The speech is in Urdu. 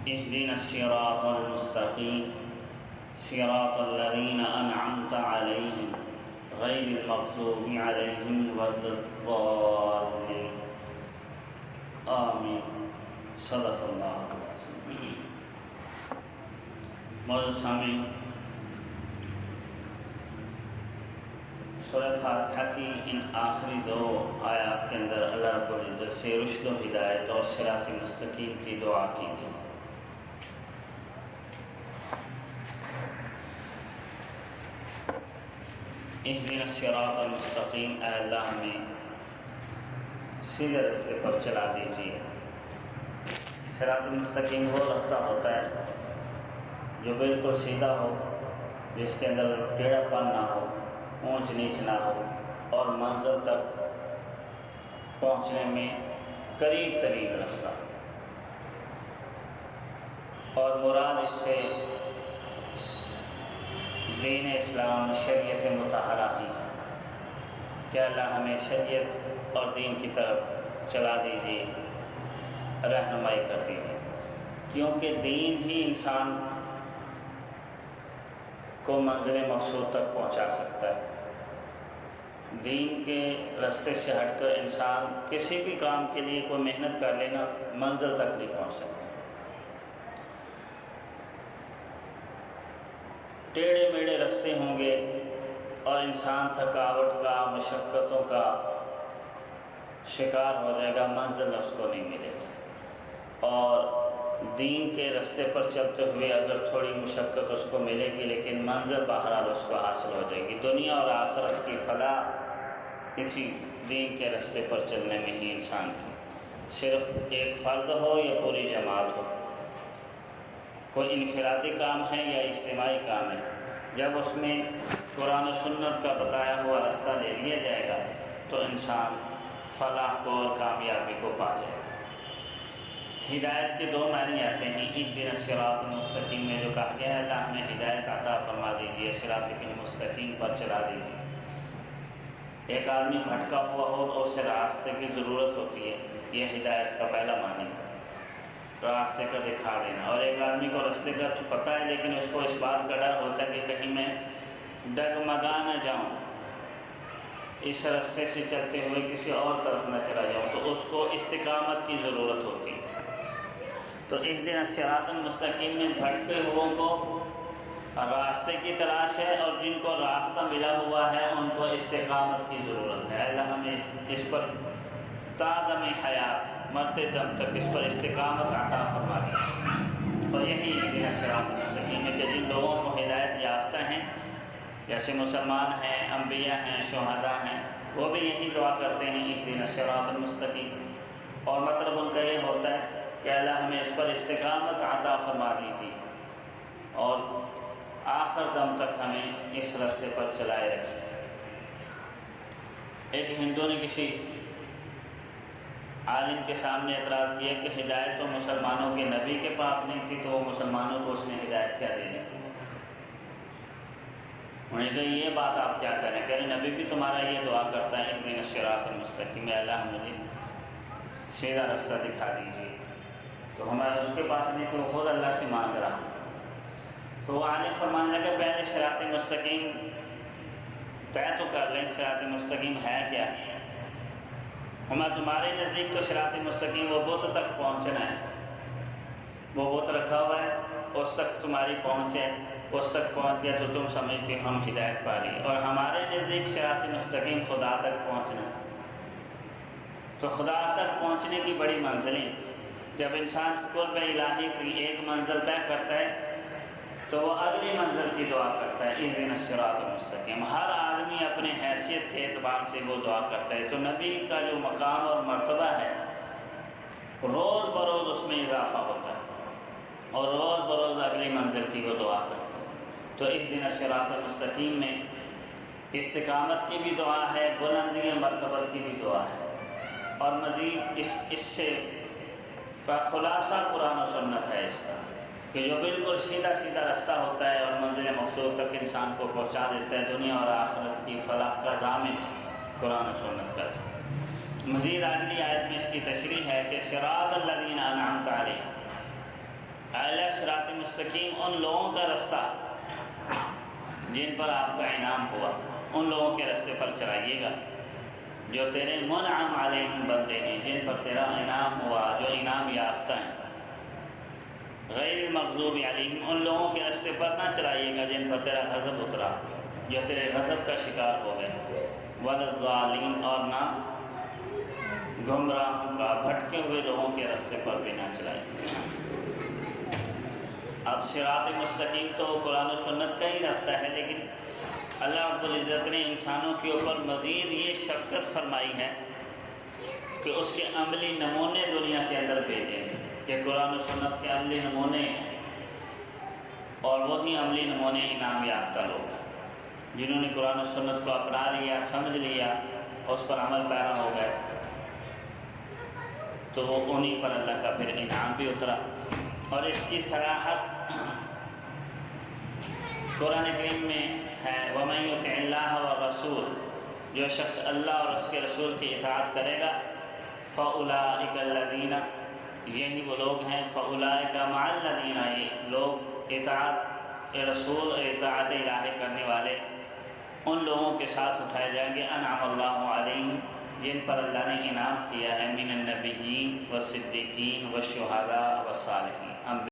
اهدنا الصراط المستقيم صراط الذين أنعمت عليهم غير المغضوب عليهم ولا الضالين آمین صدق اللہ العظیم۔ معزز سامعین، سورہ فاتحہ کی ان آخری 2 آیات کے اندر اللہ رب العزت سے رشد و ہدایت اور صراط مستقیم کی دعا کی گئی۔ اہدنا الصراط المستقیم، اے اللہ ہمیں سیدھے راستے پر چلا دیجیے۔ صراط المستقیم وہ راستہ ہوتا ہے جو بالکل سیدھا ہو، جس کے اندر ٹیڑھا پن نہ ہو، اونچ نیچ نہ ہو، اور منزل تک پہنچنے میں قریب ترین راستہ۔ اور مراد اس سے دین اسلام، شریعت مطہرہ ہی ہے کہ اللہ ہمیں شریعت اور دین کی طرف چلا دیجیے، رہنمائی کر دیجیے، کیونکہ دین ہی انسان کو منزل مقصود تک پہنچا سکتا ہے۔ دین کے راستے سے ہٹ کر انسان کسی بھی کام کے لیے کوئی محنت کر لینا منزل تک نہیں پہنچ سکتا۔ ٹیڑھے میڑھے راستے ہوں گے اور انسان تھکاوٹ کا، مشقتوں کا شکار ہو جائے گا، منزل اس کو نہیں ملے گی۔ اور دین کے راستے پر چلتے ہوئے اگر تھوڑی مشقت اس کو ملے گی، لیکن منزل بہرحال اس کو حاصل ہو جائے گی۔ دنیا اور آخرت کی فلاح اسی دین کے راستے پر چلنے میں ہی انسان کی، صرف ایک فرد ہو یا پوری جماعت ہو، کوئی انفرادی کام ہے یا اجتماعی کام ہے، جب اس میں قرآن و سنت کا بتایا ہوا راستہ لے لیا جائے گا تو انسان فلاح کو اور کامیابی کو پا جائے گا۔ ہدایت کے 2 معنی آتے ہیں۔ اہدنا الصراط المستقیم میں جو کہا گیا ہے اللہ ہمیں ہدایت عطا فرما دیجیے، صراط المستقیم پر چلا دیجیے۔ ایک آدمی بھٹکا ہوا ہو تو اسے راستے کی ضرورت ہوتی ہے، یہ ہدایت کا پہلا معنی ہے، راستے کا دکھا دینا۔ اور ایک آدمی کو راستے کا تو پتہ ہے لیکن اس کو اس بات کا ڈر ہوتا ہے کہ کہیں میں ڈگمگا نہ جاؤں، اس راستے سے چلتے ہوئے کسی اور طرف نہ چلا جاؤں، تو اس کو استقامت کی ضرورت ہوتی ہے۔ تو اہدنا الصراط المستقیم میں بھٹکے ہوئوں کو راستے کی تلاش ہے، اور جن کو راستہ ملا ہوا ہے ان کو استقامت کی ضرورت ہے۔ اللہ ہمیں اس پر تا دم حیات، مرتے دم تک اس پر استقامت عطا فرما دی۔ اور یہی اہدنا الصراط المستقیم ہے کہ جن لوگوں کو ہدایت یافتہ ہیں، جیسے مسلمان ہیں، انبیاء ہیں، شہداء ہیں، وہ بھی یہی دعا کرتے ہیں اہدنا الصراط المستقیم، اور مطلب ان کا یہ ہوتا ہے کہ اللہ ہمیں اس پر استقامت عطا فرما دیجیے اور آخر دم تک ہمیں اس راستے پر چلائے رکھیں۔ ایک ہندو نے کسی عالم کے سامنے اعتراض کیا کہ ہدایت تو مسلمانوں کے نبی کے پاس نہیں تھی، تو وہ مسلمانوں کو اس نے ہدایت کیا دینی؟ انہوں نے کہا یہ بات آپ کیا کریں، کہ نبی بھی تمہارا یہ دعا کرتا ہے اہدنا الصراط المستقیم، اللہ مجھے سیدھا راستہ دکھا دیجیے۔ تو ہمیں اس کے پاس نہیں تھی، وہ خود اللہ سے مانگ رہا۔ تو وہ عالم فرمانے لگا پہلے صراط مستقیم طے تو کر لیں، صراط مستقیم ہے کیا؟ ہمیں تمہارے نزدیک تو صراط مستقیم وہ بت تک پہنچنا ہے، وہ بت رکھا ہوا ہے، اس تک تمہاری پہنچ ہے، اس تک پہنچ گیا تو تم سمجھتے ہو ہم ہدایت پا لی، اور ہمارے نزدیک صراط مستقیم خدا تک پہنچنا ہے۔ تو خدا تک پہنچنے کی بڑی منزلیں، جب انسان قرب الہی کی ایک منزل طے کرتا ہے تو وہ اگلی منزل کی دعا کرتا ہے اہدنا الصراط المستقیم۔ ہر آدمی اپنے حیثیت کے اعتبار سے وہ دعا کرتا ہے، تو نبی کا جو مقام اور مرتبہ ہے روز بروز اس میں اضافہ ہوتا ہے، اور روز بروز اگلی منزل کی وہ دعا کرتا ہے۔ تو اہدنا الصراط المستقیم میں استقامت کی بھی دعا ہے، بلندی مرتبت کی بھی دعا ہے، اور مزید اس سے کا خلاصہ قرآن و سنت ہے اس کا، کہ جو بالکل سیدھا سیدھا راستہ ہوتا ہے اور منزل مقصود تک انسان کو پہنچا دیتا ہے، دنیا اور آخرت کی فلاح کا ضامن قرآن و سنت کا راستہ۔ مزید اگلی آیت میں اس کی تشریح ہے کہ صراط الذین انعمت علیہم، اعلیٰ صراط مستقیم ان لوگوں کا رستہ جن پر آپ کا انعام ہوا، ان لوگوں کے رستے پر چلائیے گا جو تیرے منعم علیہم بندے ہیں، جن پر تیرا انعام ہوا، جو انعام یافتہ ہیں۔ غیر المغضوب علیہم، ان لوگوں کے رستے پر نہ چلائیے گا جن پر تیرا غضب اترا، جو تیرے غضب کا شکار ہو گئے، ولا الضالین، اور نہ گمراہوں کا بھٹکے ہوئے لوگوں کے رستے پر بھی نہ چلائیے۔ اب صراط مستقیم تو قرآن و سنت کا ہی راستہ ہے، لیکن اللہ رب العزت نے انسانوں کے اوپر مزید یہ شفقت فرمائی ہے کہ اس کے عملی نمونے دنیا کے اندر بھیجے کہ قرآن و سنت کے عملی نمونے ہیں، اور وہی عملی نمونے انعام یافتہ لوگ جنہوں نے قرآن و سنت کو اپنا لیا، سمجھ لیا، اس پر عمل پیرا ہو گئے، تو وہ انہی پر اللہ کا پھر انعام بھی اترا۔ اور اس کی صراحت قرآن کریم میں ہے، وَمَن يُطِعِ اللَّهَ وَالرَّسُولَ، جو شخص اللہ اور اس کے رسول کی اطاعت کرے گا، فَأُولَٰئِكَ الَّذِينَ، یہی وہ لوگ ہیں، فَأُولَٰئِكَ مَعَ الَّذِينَ، یہ لوگ اطاعت رسول، اطاعت الہی کرنے والے ان لوگوں کے ساتھ اٹھائے جائیں گے، انعم اللہ علیہم، جن پر اللہ نے انعام کیا ہے، من النبیین والصدیقین والشہداء والصالحین۔